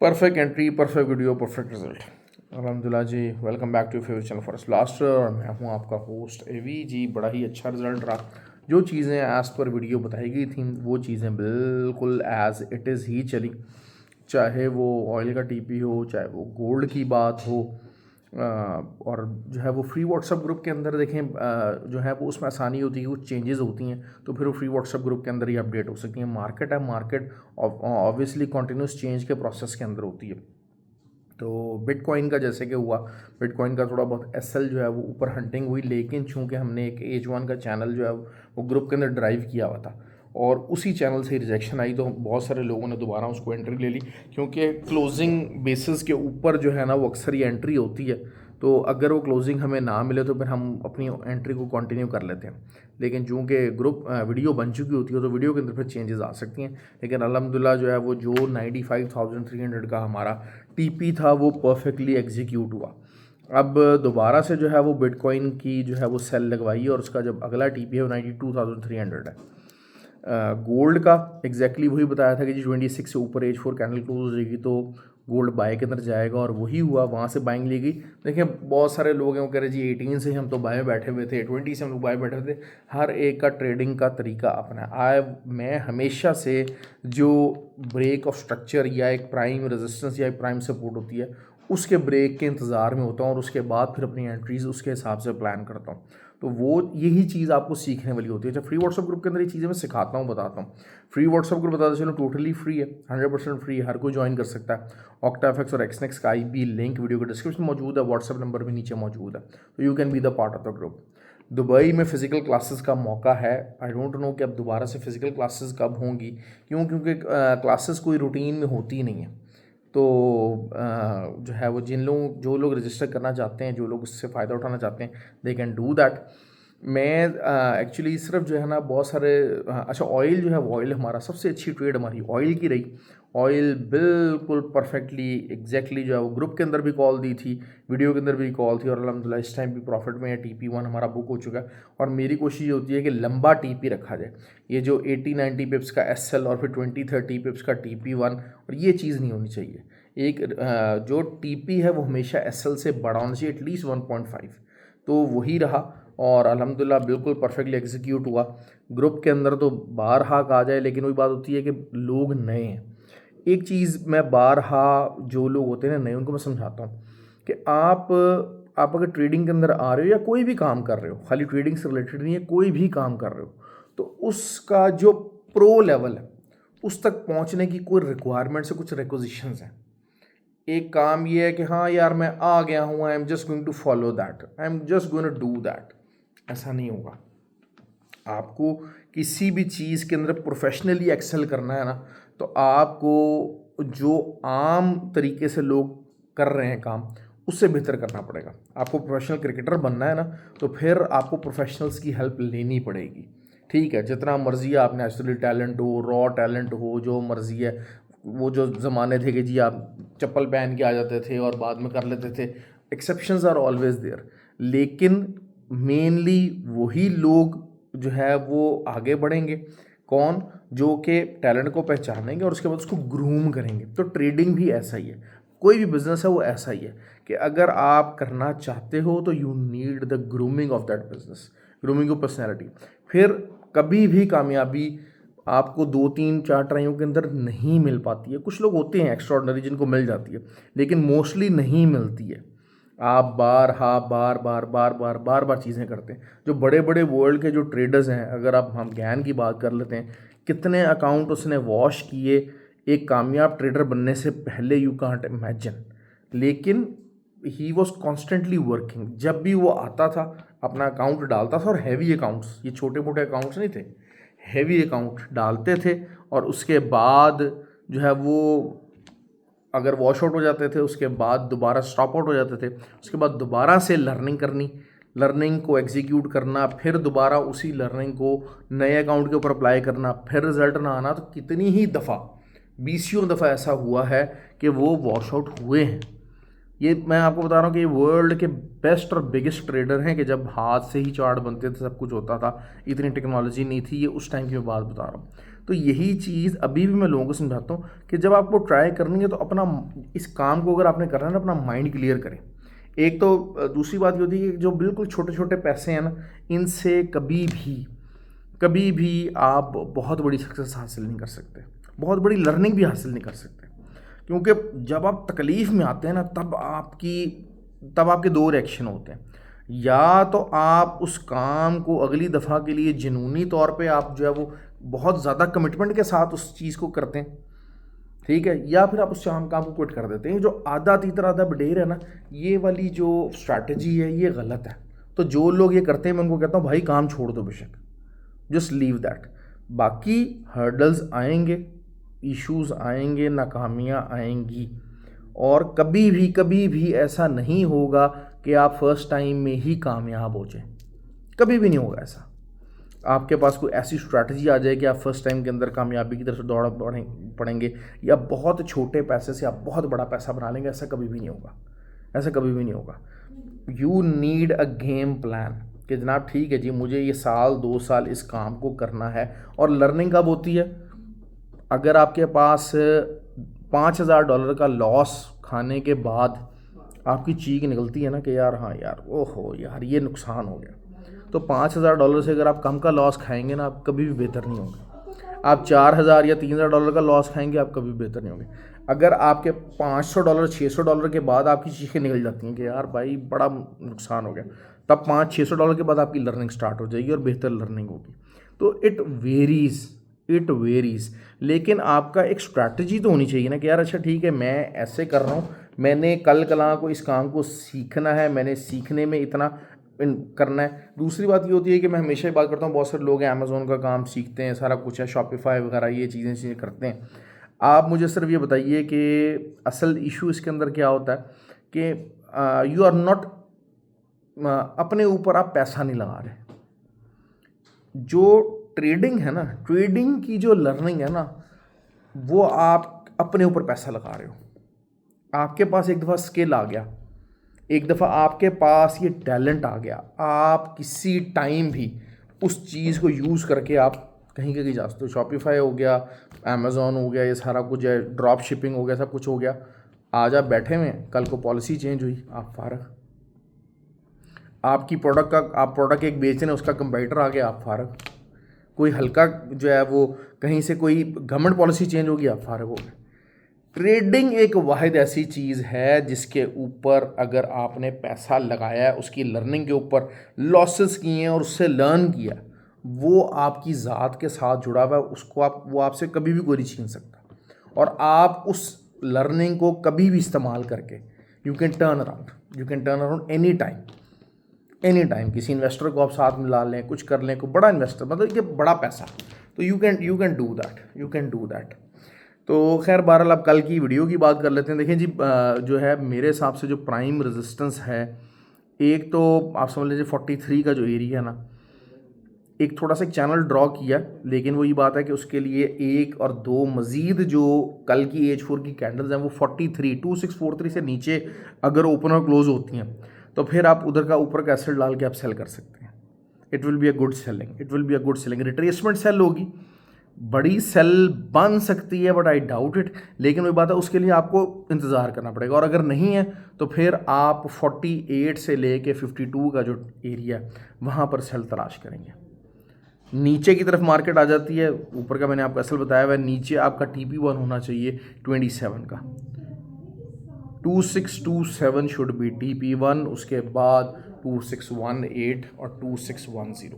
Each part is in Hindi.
Perfect entry, perfect video, perfect result. अलहमदिल्ला जी, welcome back to favourite channel forest blaster और मैं हूं आपका होस्ट एवी जी। बड़ा ही अच्छा रिजल्ट रहा। जो चीज़ें एज़ पर वीडियो बताई गई थी वो चीज़ें बिल्कुल एज़ इट इज़ ही चली। चाहे वो ऑयल का टीपी हो, चाहे वो गोल्ड की बात हो, और जो है वो फ्री व्हाट्सएप ग्रुप के अंदर देखें, जो है वो उसमें आसानी होती है, कुछ चेंजेस होती हैं तो फिर वो फ्री व्हाट्सएप ग्रुप के अंदर ही अपडेट हो सकती हैं। मार्केट है, मार्केट ऑब्वियसली कॉन्टीन्यूस चेंज के प्रोसेस के अंदर होती है। तो बिटकॉइन का जैसे कि हुआ, बिटकॉइन का थोड़ा बहुत एसएल जो है वो ऊपर हंटिंग हुई, लेकिन चूंकि हमने एक H1 का चैनल जो है वो ग्रुप के अंदर ड्राइव किया हुआ था और उसी चैनल से रिजेक्शन आई, तो बहुत सारे लोगों ने दोबारा उसको एंट्री ले ली, क्योंकि क्लोजिंग बेसिस के ऊपर जो है ना वो अक्सर ये एंट्री होती है। तो अगर वो क्लोजिंग हमें ना मिले तो फिर हम अपनी एंट्री को कंटिन्यू कर लेते हैं, लेकिन चूंकि ग्रुप वीडियो बन चुकी होती है तो वीडियो के अंदर फिर चेंजेस आ सकती हैं। लेकिन अल्हम्दुलिल्लाह जो है वो जो 95,300 का हमारा टीपी था वो परफेक्टली एग्जीक्यूट हुआ। अब दोबारा से जो है वो बिटकॉइन की जो है वो सेल लगवाई और उसका जब अगला टीपी है वो 92,300 है। गोल्ड का एग्जैक्टली वही बताया था कि जी 26 से ऊपर H4 कैंडल क्लोज हो जाएगी तो गोल्ड बाय के अंदर जाएगा, और वही हुआ। वहाँ से बाइंग ली गई। देखिए बहुत सारे लोग हैं वो कह रहे जी 18 से हम तो बाय में बैठे हुए थे, 20 से हम लोग बाय बैठे थे। हर एक का ट्रेडिंग का तरीका अपना है। मैं हमेशा से जो ब्रेक ऑफ स्ट्रक्चर या एक प्राइम रेजिस्टेंस या एक प्राइम सपोर्ट होती है उसके ब्रेक के इंतज़ार में होता हूँ और उसके बाद फिर अपनी एंट्रीज़ उसके हिसाब से प्लान करता हूँ। तो वो यही चीज़ आपको सीखने वाली होती है। अच्छा, फ्री व्हाट्सएप ग्रुप के अंदर ये चीज़ें मैं सिखाता हूँ, बताता हूँ। फ्री व्हाट्सएप ग्रुप बताते चलो टोटली फ्री है, 100% फ्री है, हर कोई ज्वाइन कर सकता है। ऑक्टाफेक्स और एक्सनेक्स का IB लिंक वीडियो के डिस्क्रिप्शन में मौजूद है, व्हाट्सएप नंबर भी नीचे मौजूद है, तो you can be the part of the group. Dubai में फ़िज़िकल क्लासेस का मौका है। आई डोंट नो कि अब दोबारा से फ़िज़िकल क्लासेस कब होंगी, क्योंकि क्लासेस कोई रूटीन में होती नहीं है। तो जो है वो जो लोग रजिस्टर करना चाहते हैं, जो लोग उससे फ़ायदा उठाना चाहते हैं, दे कैन डू दैट। मैं एक्चुअली सिर्फ जो है ना बहुत सारे अच्छा, ऑयल जो है वो ऑयल हमारा सबसे अच्छी ट्रेड हमारी ऑयल की रही। ऑयल बिल्कुल परफेक्टली एग्जैक्टली जो है वो ग्रुप के अंदर भी कॉल दी थी, वीडियो के अंदर भी कॉल थी, और अलहमदिल्ला इस टाइम भी प्रॉफिट में है। TP1 हमारा बुक हो चुका है और मेरी कोशिश ये होती है कि लंबा TP रखा जाए। ये जो 80-90 पिप्स का SL और फिर 20-30 पिप्स का TP1, और ये चीज़ नहीं होनी चाहिए। एक जो TP है वो हमेशा SL से बड़ा होना चाहिए, एटलीस्ट 1.5। तो वही रहा और अल्हम्दुलिल्लाह बिल्कुल परफेक्टली एग्जीक्यूट हुआ। ग्रुप के अंदर तो बारहा कहा जाए, लेकिन वही बात होती है कि लोग नए हैं। एक चीज़ मैं बारहा, जो लोग होते हैं ना नए, उनको मैं समझाता हूँ कि आप अगर ट्रेडिंग के अंदर आ रहे हो या कोई भी काम कर रहे हो, खाली ट्रेडिंग से रिलेटेड नहीं है, कोई भी काम कर रहे हो, तो उसका जो प्रो लेवल है उस तक पहुँचने की कोई रिक्वायरमेंट्स है, कुछ रिक्विजिशंस हैं। एक काम ये है कि हाँ यार मैं आ गया हूँ, I am just going to follow that, I am just going to do that. ऐसा नहीं होगा। आपको किसी भी चीज़ के अंदर प्रोफेशनली एक्सेल करना है ना, तो आपको जो आम तरीके से लोग कर रहे हैं काम, उससे बेहतर करना पड़ेगा। आपको प्रोफेशनल क्रिकेटर बनना है ना, तो फिर आपको प्रोफेशनल्स की हेल्प लेनी पड़ेगी। ठीक है, जितना मर्जी आप नेचुरली टैलेंट हो, रॉ टैलेंट हो, जो मर्जी है। वो जो ज़माने थे कि जी आप चप्पल पहन के आ जाते थे और बाद में कर लेते थे, एक्सेप्शंस आर ऑलवेज देयर। लेकिन मेनली वही लोग जो है वो आगे बढ़ेंगे, कौन, जो कि टैलेंट को पहचानेंगे और उसके बाद उसको ग्रूम करेंगे। तो ट्रेडिंग भी ऐसा ही है, कोई भी बिजनेस है वो ऐसा ही है कि अगर आप करना चाहते हो तो you need the grooming of that business, grooming of personality. फिर कभी भी कामयाबी आपको 2-3-4 ट्राइयों के अंदर नहीं मिल पाती है। कुछ लोग होते हैं एक्स्ट्राऑर्डिनरी जिनको मिल जाती है, लेकिन मोस्टली नहीं मिलती है। आप बार बार चीज़ें करते हैं। जो बड़े बड़े वर्ल्ड के जो ट्रेडर्स हैं, अगर आप हम ज्ञान की बात कर लेते हैं, कितने अकाउंट उसने वॉश किए एक कामयाब ट्रेडर बनने से पहले, यू कांट इमेजिन। लेकिन ही वॉज कॉन्स्टेंटली वर्किंग। जब भी वो आता था अपना अकाउंट डालता था, और हैवी अकाउंट्स, ये छोटे मोटे अकाउंट्स नहीं थे, हैवी अकाउंट डालते थे, और उसके बाद जो है वो अगर वॉश आउट हो जाते थे, उसके बाद दोबारा स्टॉप आउट हो जाते थे, उसके बाद दोबारा से लर्निंग करनी, लर्निंग को एग्जीक्यूट करना, फिर दोबारा उसी लर्निंग को नए अकाउंट के ऊपर अप्लाई करना, फिर रिजल्ट ना आना। तो कितनी ही दफ़ा, बीसियों दफ़ा ऐसा हुआ है कि वो वॉश आउट हुए हैं। ये मैं आपको बता रहा हूँ कि ये वर्ल्ड के बेस्ट और बिगेस्ट ट्रेडर हैं कि जब हाथ से ही चार्ट बनते थे, सब कुछ होता था, इतनी टेक्नोलॉजी नहीं थी। ये उस टाइम की मैं बात बता रहा हूँ। तो यही चीज़ अभी भी मैं लोगों को समझाता हूँ कि जब आपको ट्राई करनी है तो अपना इस काम को अगर आपने करना है ना, अपना माइंड क्लियर करें। एक तो दूसरी बात ये होती है कि जो बिल्कुल छोटे छोटे पैसे हैं ना, इनसे कभी भी आप बहुत बड़ी सक्सेस हासिल नहीं कर सकते, बहुत बड़ी लर्निंग भी हासिल नहीं कर सकते। क्योंकि जब आप तकलीफ़ में आते हैं ना, तब आपके दो रिएक्शन होते हैं। या तो आप उस काम को अगली दफ़ा के लिए जुनूनी तौर पे आप जो है वो बहुत ज़्यादा कमिटमेंट के साथ उस चीज़ को करते हैं, ठीक है, या फिर आप उस काम को क्विट कर देते हैं। जो आधा तीतर आधा बडेर है ना, ये वाली जो स्ट्रैटेजी है ये गलत है। तो जो लोग ये करते हैं मैं उनको कहता हूँ भाई काम छोड़ दो, बेशक जस्ट लीव दैट। बाकी हर्डल्स आएंगे, इश्यूज आएंगे, नाकामियाँ आएंगी, और कभी भी ऐसा नहीं होगा कि आप फर्स्ट टाइम में ही कामयाब हो जाए, कभी भी नहीं होगा ऐसा। आपके पास कोई ऐसी स्ट्रैटेजी आ जाए कि आप फर्स्ट टाइम के अंदर कामयाबी की तरफ से दौड़ पड़ेंगे, या बहुत छोटे पैसे से आप बहुत बड़ा पैसा बना लेंगे, ऐसा कभी भी नहीं होगा, ऐसा कभी भी नहीं होगा। You need a game plan कि जनाब ठीक है जी, मुझे ये साल 2 साल इस काम को करना है। और लर्निंग कब होती है? अगर आपके पास $5,000 का लॉस खाने के बाद आपकी चीख निकलती है ना कि यार हाँ यार, ओहो यार ये नुकसान हो गया, तो $5,000 से अगर आप कम का लॉस खाएंगे ना, आप कभी भी बेहतर नहीं होंगे। आप 4,000 या $3,000 का लॉस खाएंगे, आप कभी बेहतर नहीं होंगे। अगर आपके $500 $600 के बाद आपकी चीखें निकल जाती हैं कि यार भाई बड़ा नुकसान हो गया, तब $500-600 के बाद आपकी लर्निंग स्टार्ट हो जाएगी और बेहतर लर्निंग होगी। तो इट वेरीज़, लेकिन आपका एक स्ट्रैटेजी तो होनी चाहिए ना कि यार अच्छा ठीक है, मैं ऐसे कर रहा हूँ, मैंने कल कला को इस काम को सीखना है, मैंने सीखने में इतना करना है। दूसरी बात ये होती है कि मैं हमेशा ही बात करता हूँ, बहुत सारे लोग हैं अमेज़ोन का काम सीखते हैं, सारा कुछ है, शॉपिफाई वगैरह ये चीज़ें करते हैं। आप मुझे सिर्फ ये बताइए कि असल इशू इसके अंदर क्या होता है कि यू आर नॉट, अपने ऊपर आप पैसा नहीं लगा रहे। जो ट्रेडिंग है ना, ट्रेडिंग की जो लर्निंग है ना, वो आप अपने ऊपर पैसा लगा रहे हो। आपके पास एक दफ़ा स्किल आ गया, एक दफ़ा आपके पास ये टैलेंट आ गया, आप किसी टाइम भी उस चीज़ को यूज़ करके आप कहीं कहीं जा सकते हो। शॉपिफाई हो गया, अमेज़ॉन हो गया, ये सारा कुछ है, ड्रॉप शिपिंग हो गया, सब कुछ हो गया। आज आप बैठे हुए, कल को पॉलिसी चेंज हुई, आप फारग। आपकी आप प्रोडक्ट एक बेच रहे हैं, उसका कंपीटर आ गया, आप फारग। कोई हल्का जो है वो कहीं से कोई गवर्नमेंट पॉलिसी चेंज होगी, आप फारग हो गए। ट्रेडिंग एक वाहिद ऐसी चीज़ है जिसके ऊपर अगर आपने पैसा लगाया है, उसकी लर्निंग के ऊपर लॉसेस किए हैं और उससे लर्न किया, वो आपकी ज़ात के साथ जुड़ा हुआ है, वो आपसे कभी भी कोई नहीं छीन सकता। और आप उस लर्निंग को कभी भी इस्तेमाल करके you can turn around any time. किसी इन्वेस्टर को आप साथ में ला लें, कुछ कर लें, कोई बड़ा इन्वेस्टर, मतलब ये बड़ा पैसा, तो यू कैन डू दैट। तो खैर बहरहाल अब कल की वीडियो की बात कर लेते हैं। देखिए जी, जो है मेरे हिसाब से जो प्राइम रेजिस्टेंस है, एक तो आप समझ लीजिए 43 का जो एरिया है ना, एक थोड़ा सा एक चैनल ड्रॉ किया, लेकिन वही बात है कि उसके लिए एक और दो मज़ीद जो कल की H4 की कैंडल्स हैं वो 2643 से नीचे अगर ओपन और क्लोज होती हैं तो फिर आप उधर का ऊपर का एसेट डाल के आप सेल कर सकते हैं। It will be a good selling. Retracement sell होगी, बड़ी सेल बन सकती है, बट आई डाउट इट। लेकिन वही बात है, उसके लिए आपको इंतज़ार करना पड़ेगा, और अगर नहीं है तो फिर आप 48 से लेके 52 का जो एरिया है वहाँ पर सेल तलाश करेंगे। नीचे की तरफ मार्केट आ जाती है, ऊपर का मैंने आपको असल बताया हुआ है, नीचे आपका TP1 होना चाहिए 27 का, 2627 शुड बी TP1, उसके बाद 2618 और 2610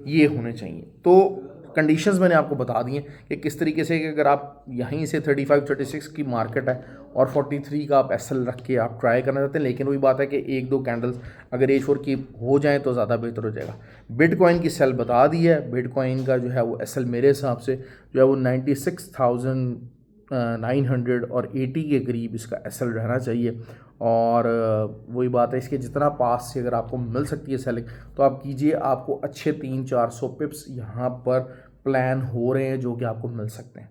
ये होने चाहिए। तो कंडीशंस मैंने आपको बता दी हैं कि किस तरीके से कि अगर आप यहीं से 35-36 की मार्केट है और 43 का आप SL रख के आप ट्राई करना चाहते हैं, लेकिन वही बात है कि एक दो कैंडल्स अगर H4 की हो जाएं तो ज़्यादा बेहतर हो जाएगा। बिटकॉइन की सेल बता दी है, बिटकॉइन का जो है वो SL मेरे हिसाब से जो है वो 96,980 के करीब इसका SL रहना चाहिए। और वही बात है, इसके जितना पास से अगर आपको मिल सकती है सेलिंग तो आप कीजिए, आपको अच्छे 300-400 पिप्स यहाँ पर प्लान हो रहे हैं जो कि आपको मिल सकते हैं।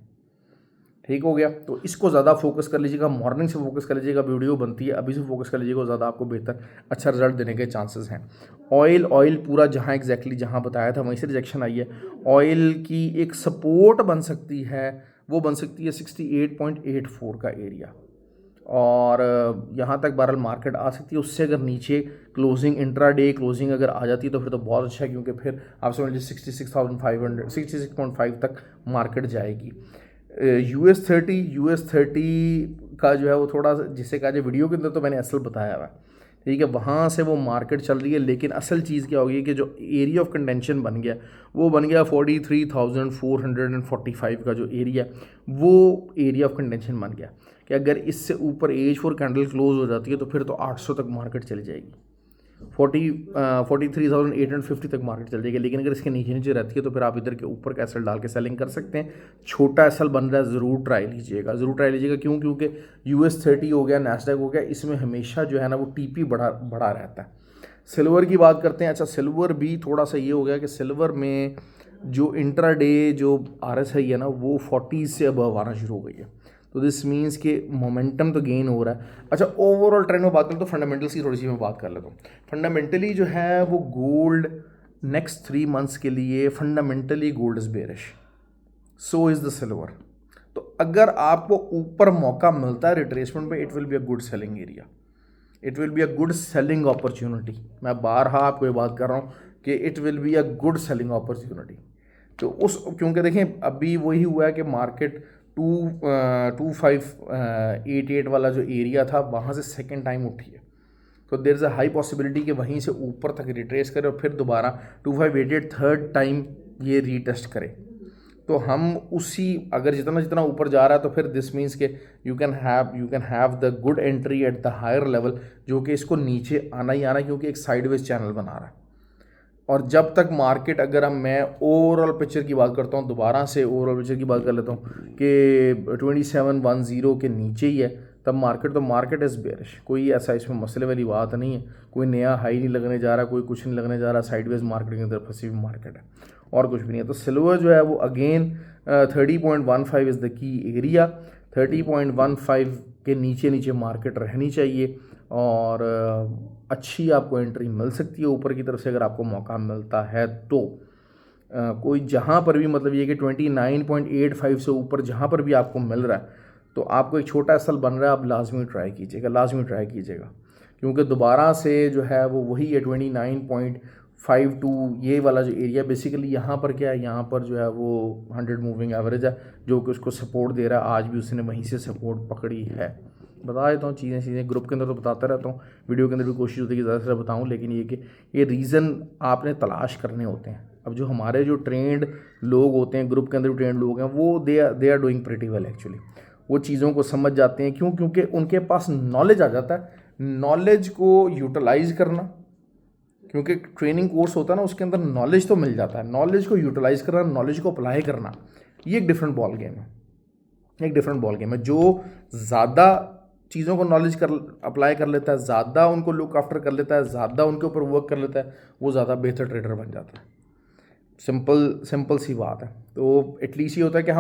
ठीक हो गया। तो इसको ज़्यादा फोकस कर लीजिएगा, मॉर्निंग से फोकस कर लीजिएगा, वीडियो बनती है अभी से फोकस कर लीजिएगा, ज़्यादा आपको बेहतर अच्छा रिजल्ट देने के चांसेस हैं। ऑयल पूरा जहाँ एग्जैक्टली जहाँ बताया था वहीं से रिजेक्शन आई है। ऑयल की एक सपोर्ट बन सकती है, वो बन सकती है 68.84 का एरिया, और यहाँ तक बहरहाल मार्केट आ सकती है। उससे अगर नीचे क्लोजिंग इंट्राडे क्लोजिंग अगर आ जाती है तो फिर तो बहुत अच्छा है, क्योंकि फिर आप समझ लीजिए 66,500 66.5 तक मार्केट जाएगी। US30 का जो है वो थोड़ा जिसे कहा जाए, वीडियो के अंदर तो मैंने असल बताया हुआ है, ठीक है, वहाँ से वो मार्केट चल रही है। लेकिन असल चीज़ क्या होगी कि जो एरिया ऑफ कंटेंशन बन गया वो बन गया 43,445 का जो एरिया, वो एरिया ऑफ कंटेंशन बन गया कि अगर इससे ऊपर H4 कैंडल क्लोज हो जाती है तो फिर तो 800 तक मार्केट चली जाएगी, 43,850 तक मार्केट चल जाएगी। लेकिन अगर इसके नीचे नीचे रहती है तो फिर आप इधर के ऊपर का एसएल डाल के सेलिंग कर सकते हैं। छोटा एसएल बन रहा है, ज़रूर ट्राई लीजिएगा, ज़रूर ट्राई लीजिएगा। क्यों? क्योंकि US30 हो गया, नैस्डैक हो गया, इसमें हमेशा जो है ना वो टीपी बढ़ा रहता है। सिल्वर की बात करते हैं। अच्छा, सिल्वर भी थोड़ा सा ये हो गया कि सिल्वर में जो इंट्राडे जो RSI है ना वो 40 से अबव आना शुरू हो गई है। तो दिस मीन्स कि मोमेंटम तो गेन हो रहा है। अच्छा, ओवरऑल ट्रेंड में बात करें तो फंडामेंटल्स की थोड़ी सी मैं बात कर लेता हूँ। फंडामेंटली जो है वो गोल्ड नेक्स्ट 3 मंथ्स के लिए fundamentally gold is bearish, so is the silver. तो अगर आपको ऊपर मौका मिलता है रिट्रेसमेंट में, it will be a good selling area, it will be a good selling opportunity. मैं बारहा आपको ये बात कर रहा हूँ कि it will be a good selling opportunity. तो क्योंकि देखें अभी वही हुआ है कि मार्केट 2588 वाला जो एरिया था वहाँ से सेकेंड टाइम उठी है। तो there is a high possibility कि वहीं से ऊपर तक रिट्रेस करे और फिर दोबारा 2588 थर्ड टाइम ये रीटेस्ट करे। तो हम उसी अगर जितना जितना ऊपर जा रहा है तो फिर दिस मीन्स के you can have the good entry at the higher level, जो कि इसको नीचे आना ही आना, क्योंकि एक साइडवेज चैनल बना रहा है। और जब तक मार्केट, अगर मैं ओवरऑल पिक्चर की बात करता हूँ, दोबारा से ओवरऑल पिक्चर की बात कर लेता हूँ कि 2710 के नीचे ही है, तब मार्केट इज़ बेरिश। कोई ऐसा इसमें मसले वाली बात नहीं है, कोई नया हाई नहीं लगने जा रहा, कोई कुछ नहीं लगने जा रहा, साइडवेज मार्केट के अंदर फंसी हुई मार्केट है और कुछ भी नहीं है। तो सिल्वर जो है वो again 30.15 is the key area, 30.15 के नीचे नीचे मार्केट रहनी चाहिए और अच्छी आपको एंट्री मिल सकती है ऊपर की तरफ से अगर आपको मौका मिलता है तो। कोई जहाँ पर भी मतलब ये कि 29.85 से ऊपर जहाँ पर भी आपको मिल रहा है तो आपको एक छोटा सल बन रहा है, आप लाजमी ट्राई कीजिएगा, क्योंकि दोबारा से जो है वो वही है 29.52 ये वाला जो एरिया। बेसिकली यहाँ पर क्या है, यहाँ पर जो है वो 100 मूविंग एवरेज है जो कि उसको सपोर्ट दे रहा है। आज भी उसने वहीं से सपोर्ट पकड़ी है। बता देता हूँ चीज़ें ग्रुप के अंदर तो बताता रहता हूँ, वीडियो के अंदर भी कोशिश होती है कि ज़्यादा से ज़्यादा बताऊँ, लेकिन ये कि ये रीज़न आपने तलाश करने होते हैं। अब जो हमारे जो ट्रेंड लोग होते हैं, ग्रुप के अंदर भी ट्रेंड लोग हैं, वो they are doing pretty well actually. वो चीज़ों को समझ जाते हैं। क्यों? क्योंकि उनके पास नॉलेज आ जाता है। नॉलेज को यूटिलाइज करना, क्योंकि ट्रेनिंग कोर्स होता है ना उसके अंदर नॉलेज तो मिल जाता है, नॉलेज को यूटिलाइज करना, नॉलेज को अप्लाई करना, ये एक डिफरेंट बॉल गेम है। जो ज़्यादा चीज़ों को नॉलेज अप्लाई कर लेता है, ज़्यादा उनको लुक आफ्टर कर लेता है, ज़्यादा उनके ऊपर वर्क कर लेता है, वो ज़्यादा बेहतर ट्रेडर बन जाता है। सिंपल सी बात है। तो एटलीस्ट ये होता है कि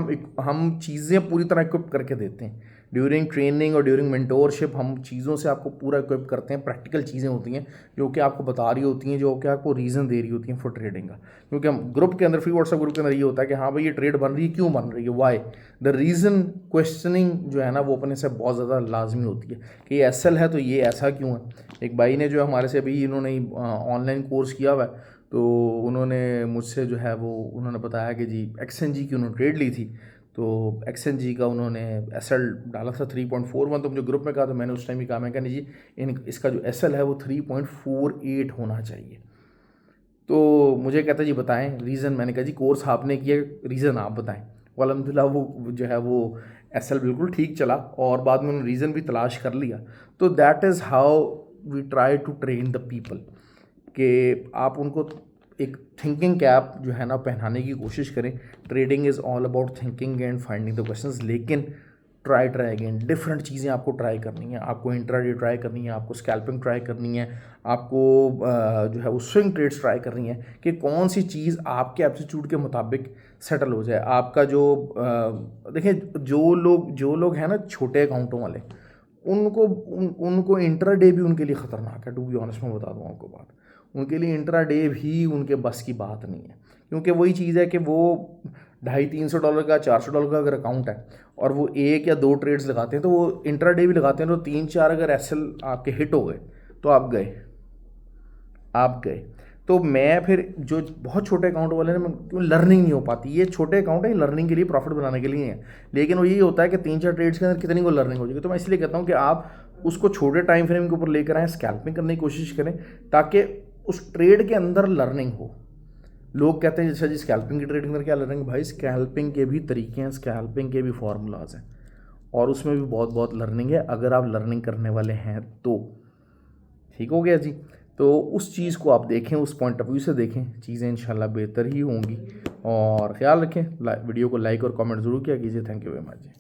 हम चीज़ें पूरी तरह इक्विप करके देते हैं ड्यूरिंग ट्रेनिंग और ड्यूरिंग मेंटोरशिप। हम चीज़ों से आपको पूरा इक्विप करते हैं। प्रैक्टिकल चीज़ें होती हैं जो कि आपको बता रही होती हैं, जो कि आपको रीज़न दे रही होती हैं फॉर ट्रेडिंग का। क्योंकि हम ग्रुप के अंदर, फ्री व्हाट्सएप ग्रुप के अंदर ये होता है कि हाँ भाई ये ट्रेड बन रही है, क्यों बन रही है, वाई द रीज़न। क्वेश्चनिंग जो है ना वो अपने से बहुत ज़्यादा लाजमी होती है कि ये एसएल है तो ये ऐसा क्यों है। एक भाई ने जो हमारे से अभी इन्होंने ऑनलाइन कोर्स किया हुआ है, तो उन्होंने मुझसे जो है वो उन्होंने बताया कि जी XNG की उन्होंने ट्रेड ली थी, तो XNG का उन्होंने एसएल डाला था 3.41। तो मुझे ग्रुप में कहा, तो मैंने उस टाइम ही कहा, मैं कहनी जी इसका जो एसएल है वो 3.48 होना चाहिए। तो मुझे कहता जी बताएं रीज़न। मैंने कहा जी कोर्स आपने किया, रीज़न आप बताएं। अल्हम्दुलिल्लाह वो जो है वो एसएल बिल्कुल ठीक चला और बाद में उन्होंने रीज़न भी तलाश कर लिया। तो that is how we try to train the people, कि आप उनको एक थिंकिंग कैप जो है ना पहनाने की कोशिश करें। Trading is all about thinking and finding the questions. लेकिन ट्राई अगेन, डिफरेंट चीज़ें आपको ट्राई करनी है। आपको इंट्राडे ट्राई करनी है, आपको स्कैल्पिंग ट्राई करनी है, आपको जो है वो स्विंग ट्रेड्स ट्राई करनी है कि कौन सी चीज़ आपके एप्टीट्यूड के मुताबिक सेटल हो जाए। आपका जो देखिए जो लोग हैं ना छोटे अकाउंटों वाले, उनको इंट्राडे भी उनके लिए ख़तरनाक है। टू बी ऑनेस्ट, मैं बता दूँ आपको बात, उनके लिए इंट्राडे भी उनके बस की बात नहीं है, क्योंकि वही चीज़ है कि वो $250-300 का, $400 का अगर अकाउंट है और वो 1 या 2 ट्रेड्स लगाते हैं, तो वो इंट्राडे भी लगाते हैं, तो 3-4 अगर एसएल आपके हिट हो गए तो आप गए। तो मैं फिर जो बहुत छोटे अकाउंट वाले हैं, क्यों लर्निंग नहीं हो पाती। ये छोटे अकाउंट है, लर्निंग के लिए, प्रॉफिट बनाने के लिए है, लेकिन वो यही होता है कि 3-4 ट्रेड्स के अंदर कितनी को लर्निंग हो जाएगी। तो मैं इसलिए कहता हूँ कि आप उसको छोटे टाइम फ्रेम के ऊपर लेकर आएँ, स्कैल्पिंग करने की कोशिश करें, ताकि उस ट्रेड के अंदर लर्निंग हो। लोग कहते हैं जैसा जी स्कैल्पिंग की ट्रेड के अंदर क्या लर्निंग, भाई स्कैल्पिंग के भी तरीके हैं, स्कैल्पिंग के भी फार्मूलाज हैं, और उसमें भी बहुत बहुत लर्निंग है। अगर आप लर्निंग करने वाले हैं तो ठीक हो गया जी। तो उस चीज़ को आप देखें, उस पॉइंट ऑफ व्यू से देखें, चीज़ें इंशाल्लाह बेहतर ही होंगी। और ख़्याल रखें, वीडियो को लाइक और कमेंट ज़रूर किया कीजिए। Thank you very much ji.